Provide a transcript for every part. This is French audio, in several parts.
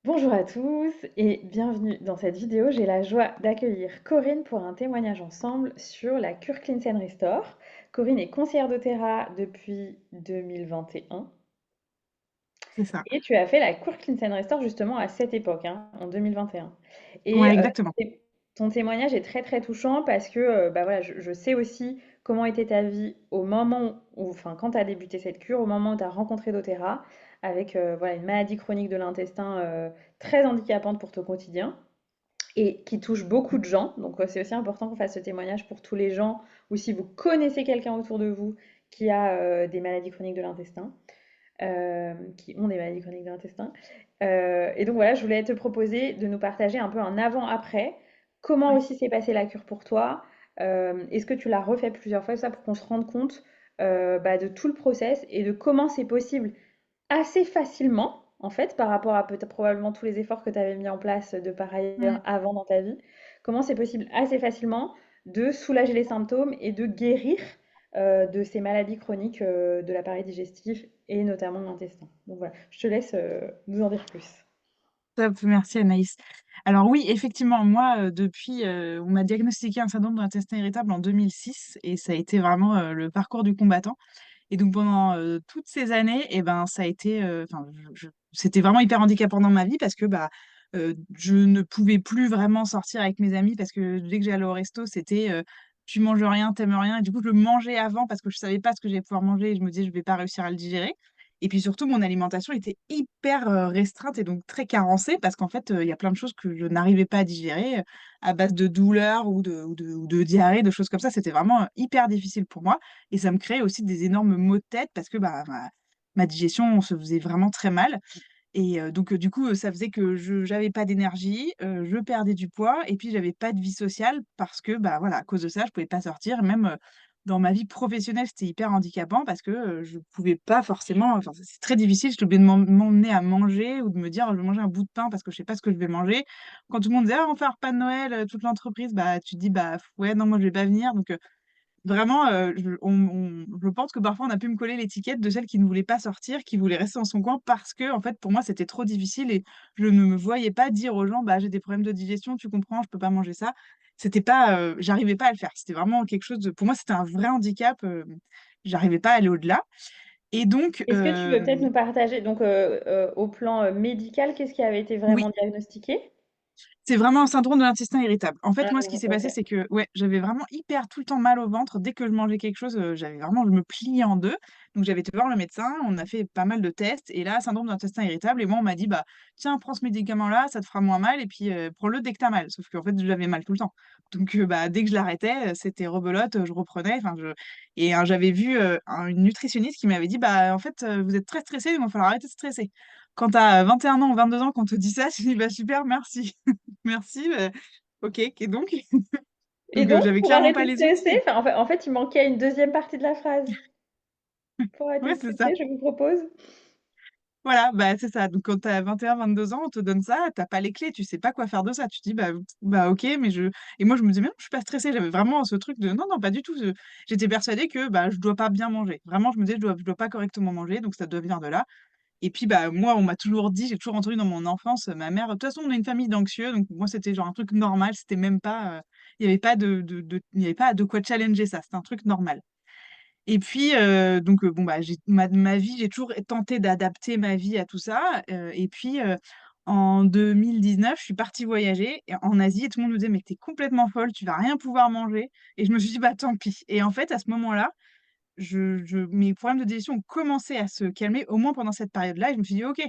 Bonjour à tous et bienvenue dans cette vidéo. J'ai la joie d'accueillir Corinne pour un témoignage ensemble sur la cure Cleanse and Restore. Corinne est conseillère doTERRA depuis 2021 C'est ça. et tu as fait la cure Cleanse and Restore justement à cette époque, hein, en 2021. Et Ouais, exactement. ton témoignage est très très touchant parce que bah voilà, je sais aussi comment était ta vie au moment où, enfin, quand tu as débuté cette cure, au moment où tu as rencontré doTERRA, avec voilà, une maladie chronique de l'intestin très handicapante pour ton quotidien et qui touche beaucoup de gens. Donc c'est aussi important qu'on fasse ce témoignage pour tous les gens, ou si vous connaissez quelqu'un autour de vous qui a des maladies chroniques de l'intestin, qui ont des maladies chroniques de l'intestin. Et donc voilà, je voulais te proposer de nous partager un peu un avant-après. Comment Ouais. aussi s'est passée la cure pour toi? Est-ce que tu l'as refait plusieurs fois, ça pour qu'on se rende compte bah, de tout le process et de comment c'est possible assez facilement, en fait, par rapport à peut-être probablement tous les efforts que tu avais mis en place de par Mm. ailleurs avant dans ta vie, comment c'est possible assez facilement de soulager les symptômes et de guérir de ces maladies chroniques de l'appareil digestif et notamment de l'intestin. Donc voilà, je te laisse nous en dire plus. Top, merci Anaïs. Alors oui, effectivement, moi, depuis, on m'a diagnostiqué un syndrome de l'intestin irritable en 2006 et ça a été vraiment le parcours du combattant. Et donc pendant toutes ces années, et ben, ça a été, enfin, c'était vraiment hyper handicapant dans ma vie parce que bah, je ne pouvais plus vraiment sortir avec mes amis parce que dès que j'allais au resto, c'était tu manges rien, t'aimes rien. Et du coup, je le mangeais avant parce que je savais pas ce que j'allais pouvoir manger et je me disais, je vais pas réussir à le digérer. Et puis surtout, mon alimentation était hyper restreinte et donc très carencée parce qu'en fait, il y a plein de choses que je n'arrivais pas à digérer à base de douleurs ou de diarrhée, de choses comme ça. C'était vraiment hyper difficile pour moi. Et ça me créait aussi des énormes maux de tête parce que bah, ma digestion se faisait vraiment très mal. Et donc, du coup, ça faisait que je j'avais pas d'énergie, je perdais du poids et puis j'avais pas de vie sociale parce que, bah, voilà, à cause de ça, je pouvais pas sortir. Même, dans ma vie professionnelle, c'était hyper handicapant parce que, je pouvais pas forcément enfin, c'est très difficile. J'étais obligée de m'emmener à manger ou de me dire: «Je vais manger un bout de pain parce que je sais pas ce que je vais manger». Quand tout le monde disait: «Ah, on fait un repas de Noël, toute l'entreprise», bah, tu te dis: «Bah, ouais, non, moi, je vais pas venir». Donc, vraiment, je pense que parfois on a pu me coller l'étiquette de celle qui ne voulait pas sortir, qui voulait rester dans son coin parce que en fait, pour moi, c'était trop difficile et je ne me voyais pas dire aux gens: «Bah, j'ai des problèmes de digestion, tu comprends, je peux pas manger ça». C'était pas, j'arrivais pas à le faire. C'était vraiment quelque chose de pour moi, c'était un vrai handicap, j'arrivais pas à aller au-delà et donc Est-ce que tu veux peut-être nous partager, donc au plan médical, qu'est-ce qui avait été oui. vraiment diagnostiqué? C'est vraiment un syndrome de l'intestin irritable. En fait, Ah moi, ce qui oui, s'est passé, ok. c'est que, ouais, j'avais vraiment hyper tout le temps mal au ventre. Dès que je mangeais quelque chose, j'avais vraiment je me pliais en 2. Donc j'avais été voir le médecin, on a fait pas mal de tests et là, syndrome de l'intestin irritable et moi, on m'a dit: «Bah, tiens, prends ce médicament-là, ça te fera moins mal et puis, prends-le dès que tu as mal». Sauf qu'en fait, j'avais mal tout le temps. Donc bah, dès que je l'arrêtais, c'était rebelote, je reprenais, enfin je et j'avais vu, une nutritionniste qui m'avait dit: «Bah, en fait, vous êtes très stressé, il va falloir arrêter de stresser». Quand tu as 21 ans ou 22 ans, qu'on te dit ça, tu dis: «Bah, super, merci». Merci, OK, et donc? Et Donc, donc, j'avais pour clairement arrêter pas de les stresser, outils. enfin, en fait, il manquait une deuxième partie de la phrase. Pour arrêter Ouais, de c'est ça. stresser, je vous propose. Voilà, bah, c'est ça. Donc quand tu as 21-22 ans, on te donne ça, tu as pas les clés, tu sais pas quoi faire de ça. Tu te dis: «Bah, OK, mais je» et moi, je me disais: «Mais non, je suis pas stressée». J'avais vraiment ce truc de: «Non, non, pas du tout». J'étais persuadée que, bah, je dois pas bien manger. Vraiment, je me disais: «Je dois pas correctement manger, donc ça doit venir de là». Et puis, bah, moi, on m'a toujours dit, j'ai toujours entendu dans mon enfance, ma mère: «De toute façon, on est une famille d'anxieux», donc moi, c'était genre un truc normal, c'était même pas, il y avait pas il y avait pas de quoi challenger ça, c'était un truc normal. Et puis, donc, bon, bah, j'ai ma vie, j'ai toujours tenté d'adapter ma vie à tout ça, et puis, en 2019, je suis partie voyager et en Asie et tout le monde me disait: «Mais tu es complètement folle, tu vas rien pouvoir manger» et je me suis dit: «Bah, tant pis» et en fait, à ce moment-là, je mes problèmes de digestion ont commencé à se calmer, au moins pendant cette période-là et je me suis dit: «OK».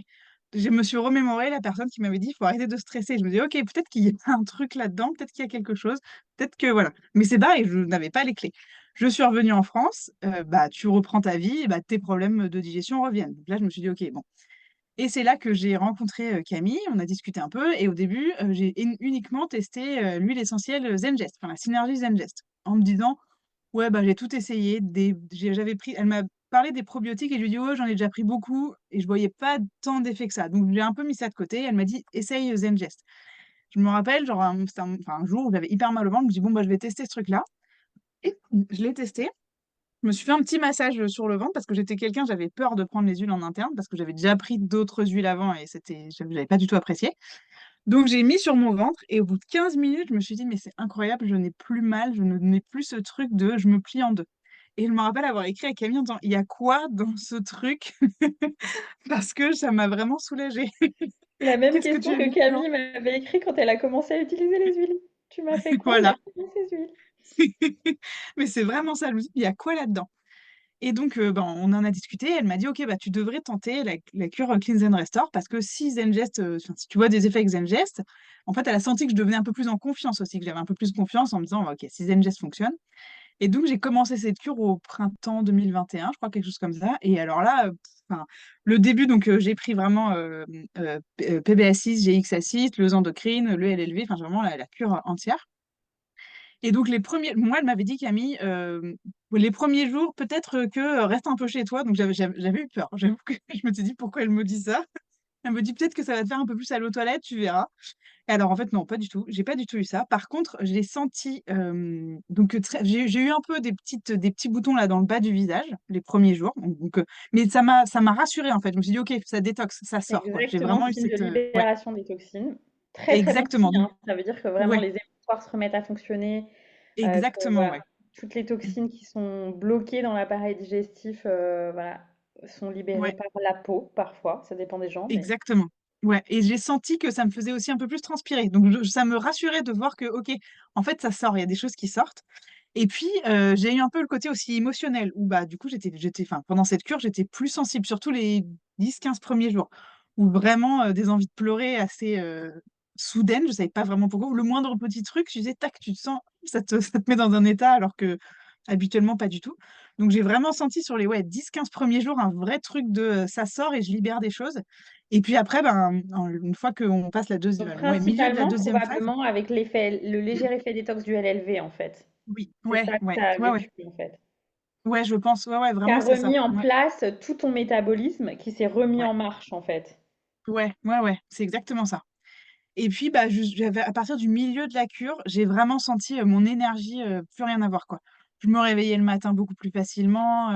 Je me suis remémoré la personne qui m'avait dit: «Il faut arrêter de stresser». Je me dis: «OK, peut-être qu'il y a un truc là-dedans, peut-être qu'il y a quelque chose, peut-être que voilà». Mais c'est pareil, je n'avais pas les clés. Je suis revenue en France, bah, tu reprends ta vie et bah, tes problèmes de digestion reviennent. Donc là, je me suis dit: «OK, bon». Et c'est là que j'ai rencontré, Camille, on a discuté un peu et au début, j'ai uniquement testé, l'huile essentielle, Zengest, enfin la synergie Zengest, en me disant: «Ouais, bah, j'ai tout essayé, j'avais pris» elle m'a parlé des probiotiques et je lui ai dit: «Ouais, j'en ai déjà pris beaucoup et je voyais pas tant d'effets que ça». Donc j'ai un peu mis ça de côté. Elle m'a dit: «Essaye, Zengest». Je me rappelle, genre, c'était un jour où j'avais hyper mal au ventre, je me dis: «Bon, bah, je vais tester ce truc-là» et je l'ai testé Je me suis fait un petit massage sur le ventre parce que j'avais peur de prendre les huiles en interne parce que j'avais déjà pris d'autres huiles avant et j'avais pas du tout apprécié. Donc j'ai mis sur mon ventre et au bout de 15 minutes, je me suis dit, mais c'est incroyable, je n'ai plus mal, je n'ai plus ce truc de je me plie en deux. Et je me rappelle avoir écrit à Camille en disant, il y a quoi dans ce truc? Parce que ça m'a vraiment soulagée. La même Qu'est-ce que tu question as que mis dedans? Camille m'avait écrit quand elle a commencé à utiliser les huiles. Tu m'as fait quoi Voilà. exactement ces huiles? Mais c'est vraiment ça, je me dis, il y a quoi là-dedans? Et donc, ben, on en a discuté. Elle m'a dit, OK, bah, tu devrais tenter la cure Cleanse and Restore parce que si Zengest, enfin, si tu vois des effets avec Zengest, en fait, elle a senti que je devenais un peu plus en confiance aussi, que j'avais un peu plus confiance en me disant, OK, si Zengest fonctionne. Et donc, j'ai commencé cette cure au printemps 2021, je crois, quelque chose comme ça. Et alors là, enfin, le début, donc, j'ai pris vraiment PBA6, GXA6, le Zendocrine, le LLV, enfin, vraiment la cure entière. Et donc les premiers moi, elle m'avait dit: «Camille, les premiers jours, peut-être, que, reste un peu chez toi». Donc j'avais eu peur. J'avoue que je me suis dit: «Pourquoi elle me dit ça?» Elle me dit: «Peut-être que ça va te faire un peu plus aller aux toilettes, tu verras». Et alors en fait non, pas du tout. J'ai pas du tout eu ça. Par contre, j'ai senti, donc très j'ai eu un peu des petits boutons là dans le bas du visage, les premiers jours. Mais ça m'a rassurée en fait. Je me suis dit: «OK, ça détoxe, ça sort quoi». J'ai Exactement, vraiment eu signe de cette, ouais, libération des toxines. Très, très bon exactement. signe, Donc hein. Ça veut dire que vraiment ouais, les émonctoires se remettent à fonctionner, que exactement, voilà, ouais. toutes les toxines qui sont bloquées dans l'appareil digestif, voilà, sont libérées Ouais. par la peau parfois, ça dépend des gens, mais Exactement. Ouais, et j'ai senti que ça me faisait aussi un peu plus transpirer. Donc ça me rassurait de voir que, OK, en fait, ça sort, il y a des choses qui sortent. Et puis, j'ai eu un peu le côté aussi émotionnel où, bah, du coup, enfin, pendant cette cure, j'étais plus sensible, surtout les 10-15 premiers jours, où vraiment, des envies de pleurer assez, soudaines, je savais pas vraiment pourquoi, ou le moindre petit truc, tu disais tac, tu te sens ça te met dans un état alors que habituellement pas du tout. Donc j'ai vraiment senti sur les, ouais, 10-15 premiers jours un vrai truc de, ça sort et je libère des choses. Et puis après, ben, une fois qu'on passe la donc deuxième, ouais, milieu de la principalement, deuxième phase. probablement avec le léger effet détox du LLV, en fait. Oui, C'est ouais, ça que tu ouais, as ouais, ouais. vécu, en fait. Ouais, je pense, ouais, ouais, Qui vraiment a c'est ça. remis en Ouais, place tout ton métabolisme, qui s'est remis ouais, en marche, en fait. ouais, ouais, ouais, c'est exactement ça. Et puis, bah, j'avais à partir du milieu de la cure, j'ai vraiment senti, mon énergie, plus rien à voir, quoi. Je me réveillais le matin beaucoup plus facilement,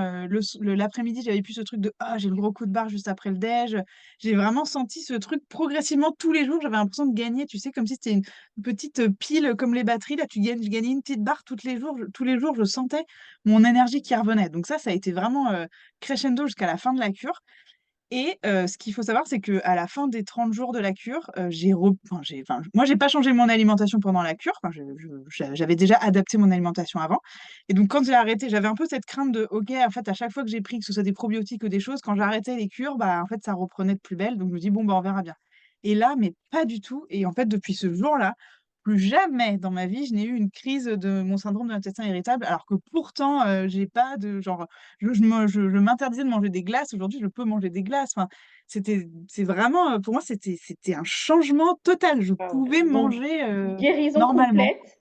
l'après-midi, j'avais plus ce truc de: «Ah, j'ai le gros coup de barre juste après le déj». J'ai vraiment senti ce truc progressivement tous les jours, j'avais l'impression de gagner, tu sais, comme si c'était une petite, pile, comme les batteries, là, je gagnais une petite barre toutes les jours. Tous les jours, je sentais mon énergie qui revenait. Donc ça a été vraiment, crescendo jusqu'à la fin de la cure. Et ce qu'il faut savoir, c'est qu'à la fin des 30 jours de la cure, moi, j'ai pas changé mon alimentation pendant la cure. Enfin, j'avais déjà adapté mon alimentation avant. Et donc quand j'ai arrêté, j'avais un peu cette crainte de: «OK, en fait, à chaque fois que j'ai pris, que ce soit des probiotiques ou des choses, quand j'arrêtais les cures, bah, en fait, ça reprenait de plus belle». Donc je me dis: «Bon, bah, on verra bien». Et là, mais pas du tout. Et en fait, depuis ce jour-là, plus jamais dans ma vie, je n'ai eu une crise de mon syndrome de l'intestin irritable, alors que pourtant, j'ai pas de genre je m'interdisais de manger des glaces. Aujourd'hui, je peux manger des glaces. Enfin, c'est vraiment, pour moi, c'était un changement total. Je Waouh. pouvais Donc, manger, guérison normalement. complète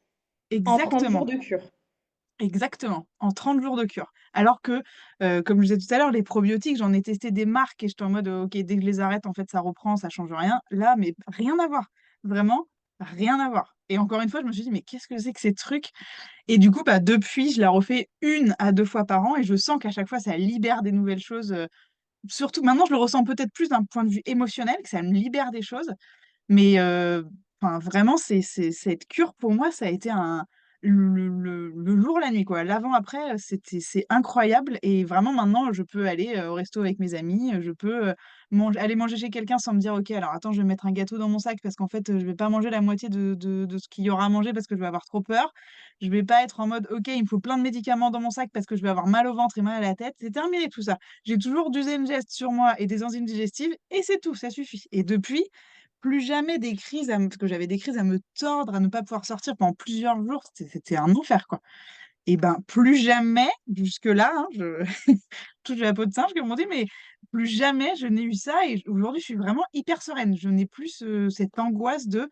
en 30 jours Exactement, de cure. exactement, en 30 jours de cure. Alors que, comme je disais tout à l'heure, les probiotiques, j'en ai testé des marques et j'étais en mode: «OK, dès que je les arrête, en fait, ça reprend, ça change rien». Là, mais rien à voir. Vraiment, rien à voir. Et encore une fois, je me suis dit: «Mais qu'est-ce que c'est que ces trucs?» Et du coup, bah, depuis, je la refais 1 à 2 fois par an et je sens qu'à chaque fois, ça libère des nouvelles choses, surtout maintenant, je le ressens peut-être plus d'un point de vue émotionnel, que ça me libère des choses. Mais enfin, vraiment, cette cure, pour moi, ça a été le jour, la nuit, quoi. L'avant-après, c'est incroyable. Et vraiment, maintenant, je peux aller, au resto avec mes amis, je peux, aller manger chez quelqu'un sans me dire: «OK, alors attends, je vais mettre un gâteau dans mon sac parce qu'en fait, je vais pas manger la moitié de ce qu'il y aura à manger parce que je vais avoir trop peur». Je vais pas être en mode: «OK, il me faut plein de médicaments dans mon sac parce que je vais avoir mal au ventre et mal à la tête». C'est terminé tout ça. J'ai toujours du Zengest sur moi et des enzymes digestives et c'est tout, ça suffit. Et depuis, plus jamais des crises parce que j'avais des crises à me tordre, à ne pas pouvoir sortir pendant plusieurs jours, c'était un enfer, quoi. Et ben, plus jamais jusque-là, hein, je touche à la peau de singe comme on dit, mais plus jamais je n'ai eu ça. Et aujourd'hui, je suis vraiment hyper sereine. Je n'ai plus cette angoisse de: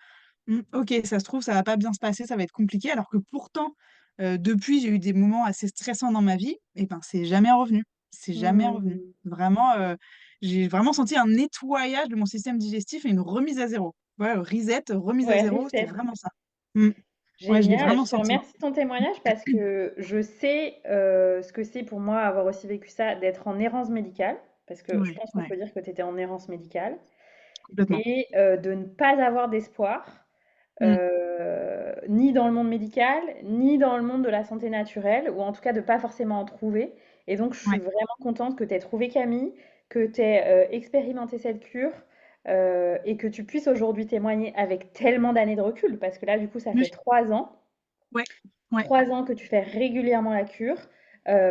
OK, ça se trouve, ça va pas bien se passer, ça va être compliqué», alors que pourtant, depuis, j'ai eu des moments assez stressants dans ma vie et ben, c'est jamais revenu. C'est jamais revenu. Mmh. Vraiment, j'ai vraiment senti un nettoyage de mon système digestif et une remise à zéro. Ouais, reset, remise à Ouais, zéro, c'était reset. vraiment ça. Mmh. Ouais, je l'ai Génial, vraiment je te senti. remercie de ton témoignage parce que je sais ce que c'est pour moi avoir aussi vécu ça, d'être en errance médicale, parce que je Ouais, pense qu'on ouais, peut dire que tu étais en errance médicale, complètement. et de ne pas avoir d'espoir, Mm. ni dans le monde médical, ni dans le monde de la santé naturelle, ou en tout cas de pas forcément en trouver. Et donc, je suis Ouais, vraiment contente que tu aies trouvé Camille, que tu aies expérimenté cette cure, et que tu puisses aujourd'hui témoigner avec tellement d'années de recul, parce que là, du coup, ça fait oui, 3 ans. ouais, ouais, 3 ans que tu fais régulièrement la cure.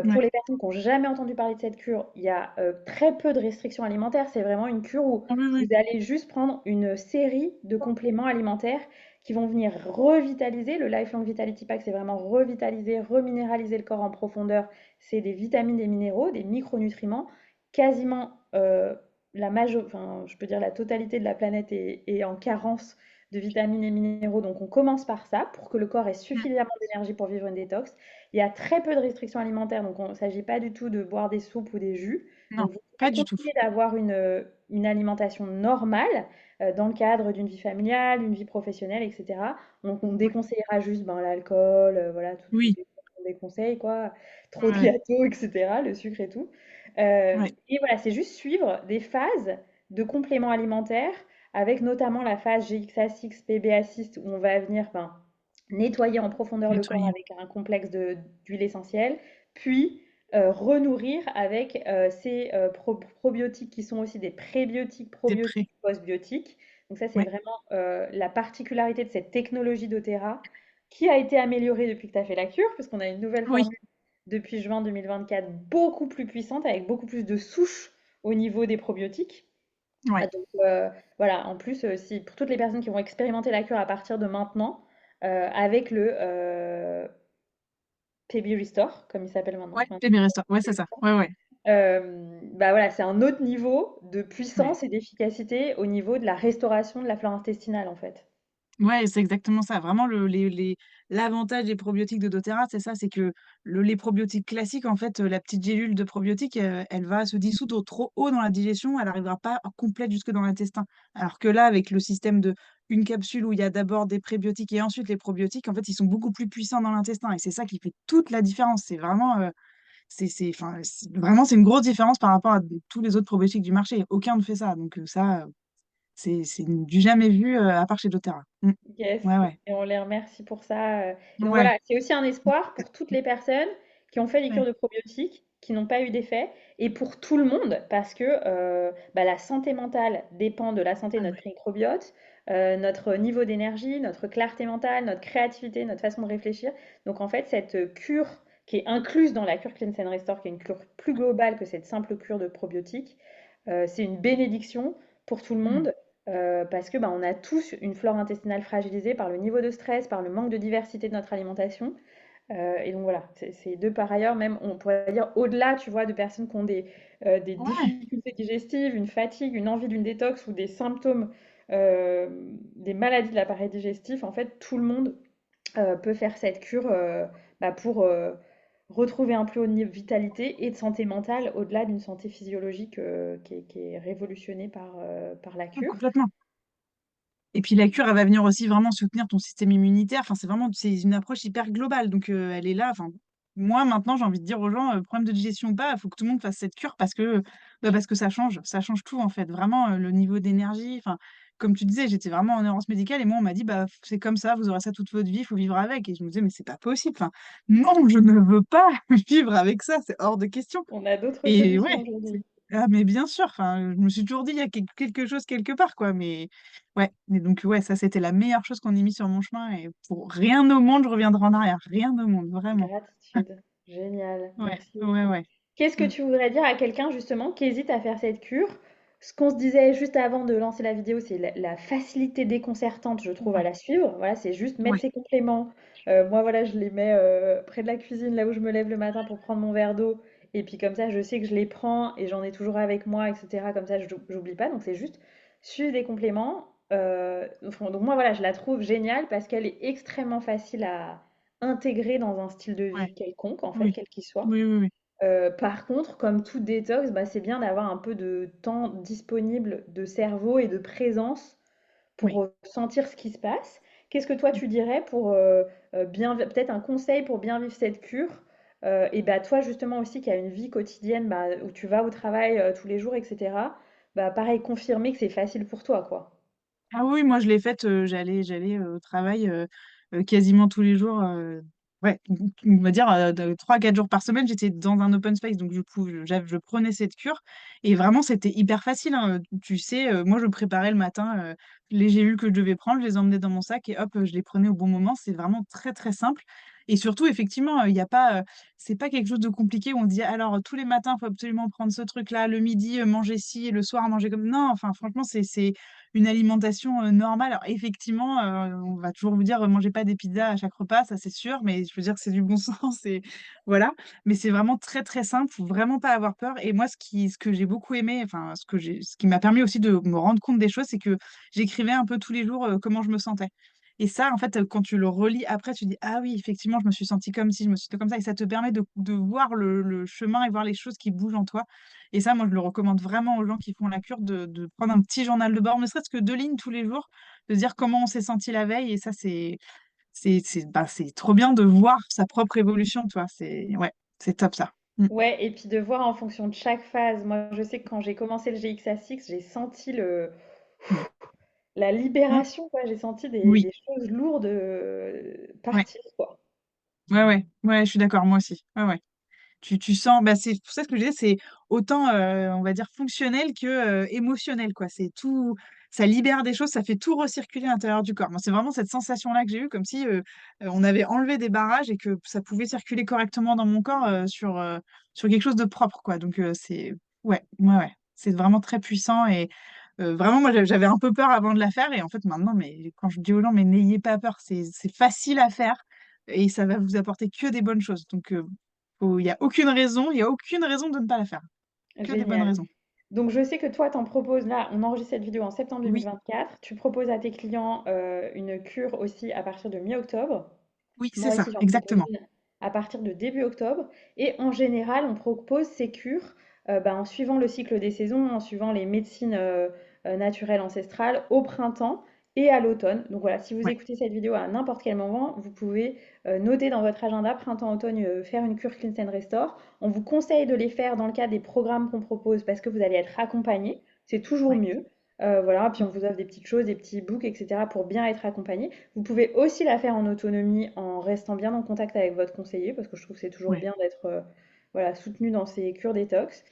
Pour ouais. les personnes qui n'ont jamais entendu parler de cette cure, il y a très peu de restrictions alimentaires. C'est vraiment une cure où Ah oui, vous oui. allez juste prendre une série de compléments alimentaires qui vont venir revitaliser. Le Lifelong Vitality Pack, c'est vraiment revitaliser, reminéraliser le corps en profondeur. C'est des vitamines, des minéraux, des micronutriments. Quasiment enfin, je peux dire la totalité de la planète est en carence de vitamines et minéraux. Donc on commence par ça pour que le corps ait Mm. suffisamment d'énergie pour vivre une détox. Il y a très peu de restrictions alimentaires, donc il ne s'agit pas du tout de boire des soupes ou des jus. Non, Donc vous pas pouvez du tout. continuer d'avoir une alimentation normale dans le cadre d'une vie familiale, d'une vie professionnelle, etc. Donc on Ouais. déconseillera juste ben, l'alcool, voilà, toutes Oui, les choses qu'on déconseille, quoi. Trop de ouais, gâteaux, etc., le sucre et tout. ouais, Et voilà, c'est juste suivre des phases de compléments alimentaires avec notamment la phase GXA6, PBA6, où on va venir ben, nettoyer en profondeur le corps nettoyer. avec un complexe d'huile essentielle, puis renourrir avec ces probiotiques qui sont aussi des prébiotiques, T'es prêt. probiotiques, postbiotiques. Donc ça, c'est Ouais. vraiment la particularité de cette technologie doTERRA qui a été améliorée depuis que tu as fait la cure, parce qu'on a une nouvelle Oui, formule depuis juin 2024 beaucoup plus puissante, avec beaucoup plus de souches au niveau des probiotiques. Ah, ouais. donc voilà, en plus, si pour toutes les personnes qui vont expérimenter la cure à partir de maintenant, avec le PB Restore, comme il s'appelle maintenant. Ouais, bébé resto. Ouais, c'est ça. Ouais, ouais. Bah voilà, c'est un autre niveau de Ouais. puissance et d'efficacité au niveau de la restauration de la flore intestinale, en fait. Ouais, c'est exactement ça. Vraiment, l'avantage des probiotiques de doTERRA, c'est ça, c'est que les probiotiques classiques, en fait, la petite gélule de probiotiques, elle va se dissoudre trop haut dans la digestion, elle n'arrivera pas complète jusque dans l'intestin. Alors que là, avec le système de une capsule où il y a d'abord des prébiotiques et ensuite les probiotiques, en fait, ils sont beaucoup plus puissants dans l'intestin. Et c'est ça qui fait toute la différence. C'est vraiment, enfin, vraiment, c'est une grosse différence par rapport à tous les autres probiotiques du marché. Aucun ne fait ça. Donc, ça, c'est du jamais vu, à part chez doTERRA. Mm. Yes, Ouais, ouais. et on les remercie pour ça. Et donc Ouais, voilà, c'est aussi un espoir pour toutes les personnes qui ont fait des cures ouais, de probiotiques, qui n'ont pas eu d'effet, et pour tout le monde, parce que bah, la santé mentale dépend de la santé de ah notre ouais, microbiote, notre niveau d'énergie, notre clarté mentale, notre créativité, notre façon de réfléchir. Donc en fait, cette cure qui est incluse dans la cure Cleanse and Restore, qui est une cure plus globale que cette simple cure de probiotiques, c'est une bénédiction pour tout le mmh, monde. Parce que bah, on a tous une flore intestinale fragilisée par le niveau de stress, par le manque de diversité de notre alimentation. Et donc voilà, c'est de par ailleurs, même on pourrait dire au-delà, tu vois, de personnes qui ont des ouais, difficultés digestives, une fatigue, une envie d'une détox ou des symptômes, des maladies de l'appareil digestif, en fait, tout le monde peut faire cette cure bah, pour retrouver un plus haut niveau de vitalité et de santé mentale au-delà d'une santé physiologique qui est révolutionnée par la ouais, cure. complètement. Et puis la cure, elle va venir aussi vraiment soutenir ton système immunitaire. Enfin, c'est une approche hyper globale. Donc, elle est là. Enfin, moi, maintenant, j'ai envie de dire aux gens, problème de digestion ou pas, il faut que tout le monde fasse cette cure parce que ça change tout en fait. Vraiment, le niveau d'énergie. Enfin, comme tu disais, j'étais vraiment en errance médicale et moi, on m'a dit, bah, c'est comme ça, vous aurez ça toute votre vie, il faut vivre avec. Et je me disais, mais c'est pas possible. Enfin, non, je ne veux pas vivre avec ça, c'est hors de question. On a d'autres Et solutions ouais, aujourd'hui. ah mais bien sûr, enfin, je me suis toujours dit: «Il y a quelque chose quelque part», quoi, mais ouais, mais donc ouais, ça, c'était la meilleure chose qu'on ait mis sur mon chemin et pour rien au monde, je reviendrai en arrière, rien au monde, vraiment. Gratitude. Génial. Ouais, Merci ouais, beaucoup. ouais. Qu'est-ce que Mmh, tu voudrais dire à quelqu'un justement qui hésite à faire cette cure? Ce qu'on se disait juste avant de lancer la vidéo, c'est la facilité déconcertante, je trouve, à ouais, la suivre. Voilà, c'est juste mettre ouais, ses compléments. Moi, voilà, je les mets près de la cuisine, là où je me lève le matin pour prendre mon verre d'eau. Et puis comme ça, je sais que je les prends et j'en ai toujours avec moi, etc. Comme ça, je j'oublie pas. Donc c'est juste suivre des compléments. Enfin, donc moi, voilà, je la trouve géniale parce qu'elle est extrêmement facile à intégrer dans un style de ouais, vie quelconque, en fait, oui, quel qu'il soit. oui, oui, oui, Par contre, comme tout détox, bah, c'est bien d'avoir un peu de temps disponible de cerveau et de présence oui, pour sentir ce qui se passe. Qu'est-ce que toi tu dirais pour peut-être un conseil pour bien vivre cette cure? Et bah toi justement aussi qui as une vie quotidienne bah, où tu vas au travail tous les jours, etc. Bah pareil, confirmer que c'est facile pour toi, quoi. Ah oui, moi je l'ai faite, j'allais au travail quasiment tous les jours. Ouais, on va dire 3-4 jours par semaine, j'étais dans un open space, donc du coup, je prenais cette cure. Et vraiment, c'était hyper facile, hein. Tu sais, moi je préparais le matin les gélules que je devais prendre, je les emmenais dans mon sac et hop, je les prenais au bon moment. C'est vraiment très très simple. Et surtout, effectivement, il y a pas, c'est pas quelque chose de compliqué où on dit alors tous les matins, il faut absolument prendre ce truc-là, le midi, manger ci, et le soir, manger comme. Non, enfin, franchement, c'est une alimentation normale. Alors, effectivement, on va toujours vous dire, mangez pas des pizzas à chaque repas, ça c'est sûr, mais je veux dire que c'est du bon sens et voilà. Mais c'est vraiment très très simple, faut vraiment pas avoir peur. Et moi, ce que j'ai beaucoup aimé, enfin, ce qui m'a permis aussi de me rendre compte des choses, c'est que j'écrivais un peu tous les jours comment je me sentais. Et ça, en fait, quand tu le relis après, tu dis, ah oui, effectivement, je me suis sentie comme ci, je me suis sentie comme ça. Et ça te permet de voir le chemin et voir les choses qui bougent en toi. Et ça, moi, je le recommande vraiment aux gens qui font la cure de prendre un petit journal de bord, ne serait-ce que 2 lignes tous les jours, de dire comment on s'est senti la veille. Et ça, c'est trop bien de voir sa propre évolution, toi. Ouais, c'est top ça. Mm. Ouais, et puis de voir en fonction de chaque phase. Moi, je sais que quand j'ai commencé le GXA6, j'ai senti la Mm. libération, quoi. J'ai senti Oui, des choses lourdes ouais, partir, quoi. ouais, ouais, ouais, je suis d'accord, moi aussi. Ouais, ouais. Tu sens, bah, c'est pour ça que je disais, c'est autant, on va dire, fonctionnel que émotionnel, quoi. C'est tout, ça libère des choses, ça fait tout recirculer à l'intérieur du corps. Moi, c'est vraiment cette sensation-là que j'ai eue, comme si on avait enlevé des barrages et que ça pouvait circuler correctement dans mon corps sur quelque chose de propre, quoi. Donc, ouais, ouais, ouais. C'est vraiment très puissant et vraiment, moi, j'avais un peu peur avant de la faire et en fait, maintenant, mais quand je dis aux gens, mais n'ayez pas peur, c'est facile à faire et ça va vous apporter que des bonnes choses. Donc, il y a aucune raison de ne pas la faire. Que des bonnes Génial. raisons. Donc, je sais que toi, t'en proposes, là, on enregistre cette vidéo en septembre Oui, 2024. Tu proposes à tes clients une cure aussi à partir de mi-octobre. oui, c'est Moi ça, aussi, j'en propose exactement. une à partir de début octobre. Et en général, on propose ces cures bah, en suivant le cycle des saisons, en suivant les médecines naturelles ancestrales au printemps et à l'automne. Donc voilà, si vous Ouais, écoutez cette vidéo à n'importe quel moment, vous pouvez noter dans votre agenda printemps-automne faire une cure Cleanse and Restore. On vous conseille de les faire dans le cadre des programmes qu'on propose parce que vous allez être accompagné. C'est toujours ouais. mieux. Voilà, puis Mm. on vous offre des petites choses, des petits books, etc. pour bien être accompagné. Vous pouvez aussi la faire en autonomie en restant bien en contact avec votre conseiller, parce que je trouve que c'est toujours Ouais. bien d'être voilà, soutenu dans ces cures détox.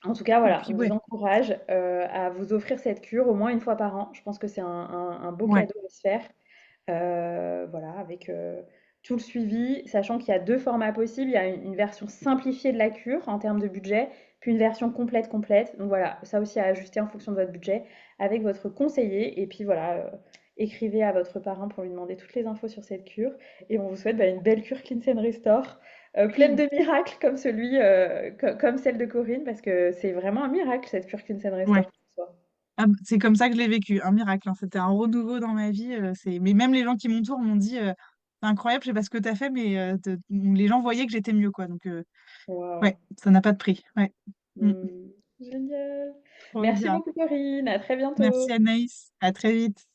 En tout cas, Et voilà, puis, on vous ouais, encourage à vous offrir cette cure au moins une fois par an. Je pense que c'est un beau ouais, cadeau à se faire. Voilà, avec tout le suivi, sachant qu'il y a deux formats possibles. Il y a une version simplifiée de la cure en termes de budget, puis une version complète complète. Donc voilà, ça aussi à ajuster en fonction de votre budget avec votre conseiller. Et puis voilà, écrivez à votre parrain pour lui demander toutes les infos sur cette cure. Et on vous souhaite bah, une belle cure Cleanse and Restore, pleine oui. de miracles comme comme celle de Corinne, parce que c'est vraiment un miracle cette cure Cleanse and Ouais. Restore pour soi. Ah, c'est comme ça que je l'ai vécu, un miracle, hein. C'était un renouveau dans ma vie. Mais même les gens qui m'entourent m'ont dit, c'est incroyable, je sais pas ce que tu as fait, mais les gens voyaient que j'étais mieux, quoi. Donc, Waouh. ouais, ça n'a pas de prix. Ouais. Mm. Mmh. Génial. Trop Merci bien. beaucoup Corinne, à très Merci bientôt. Anaïs. À très vite.